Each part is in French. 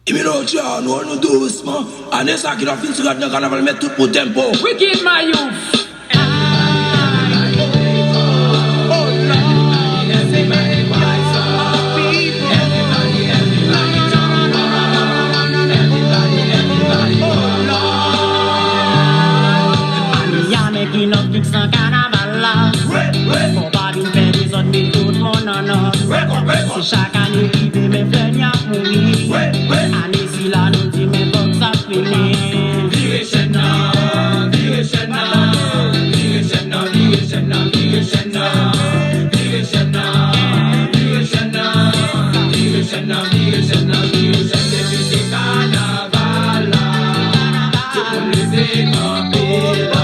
Et mais non, tiens, nous on nous doucement. En est ça qui a fini sur le carnaval, mettre tout pour tempo. Wicked my youth. Qui n'a plus que sans carnaval là. Faut pas nous faire des autres, mais tout le monde en a. C'est chaque année qui fait mes frères n'y a pour lui. Année si là nous dit mais faut que ça finisse. Direction now, direction now, direction now, direction now, direction now, direction now, direction now, direction now, direction now, direction depuis c'est carnaval là. Tout le monde les écopés là.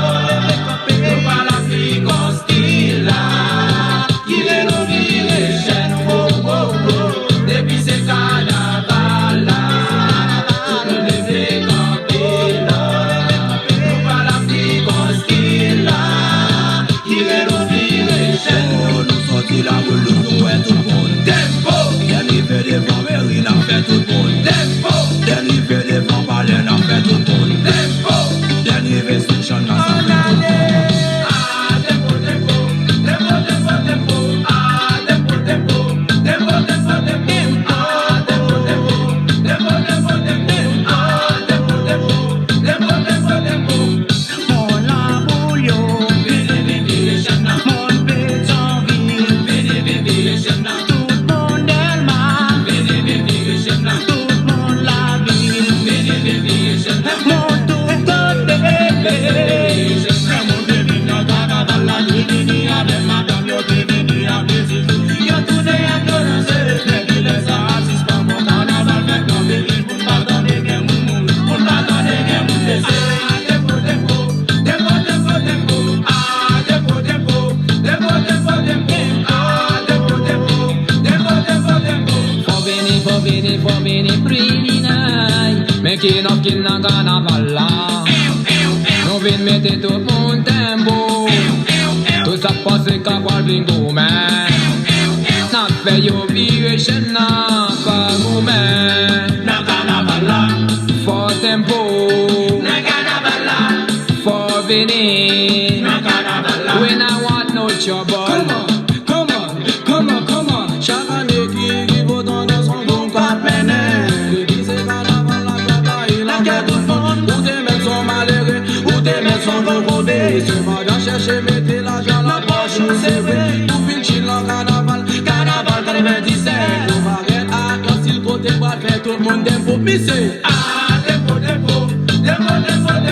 La boule nous fait tout le monde tempo. Dernier devant Berry n'a fait tout le monde tempo. Dernier devant Balen n'a fait tout le monde tempo. Dernier restriction n'a fait tout le monde. Ah tempo tempo, tempo tempo tempo. Ah tempo tempo, tempo tempo tempo. Ah tempo tempo, tempo tempo tempo. Ah tempo tempo, tempo tempo tempo. Mon la boule Making up kill na carnaval là. Nous vient mettre tout mon tempo. Tout ça passe qu'à quoi bingo man. N'a fait yo vibration na pas gourmet. Na carnaval là. For tempo. Na carnaval là. For venir. Na carnaval là. When I want no trouble. Come on. Chaque année qui vaut dans son bon cap mener. Ou des mecs sont malheureux, ou des mecs sont recordés. Se va chercher, mettez l'argent dans la poche, c'est vrai. Tout fin chill en carnaval, carnaval 97. On va arrêter à quand s'il côté pour faire tout le monde tempo pisser. Ah, tempo, tempo, tempo, tempo, tempo.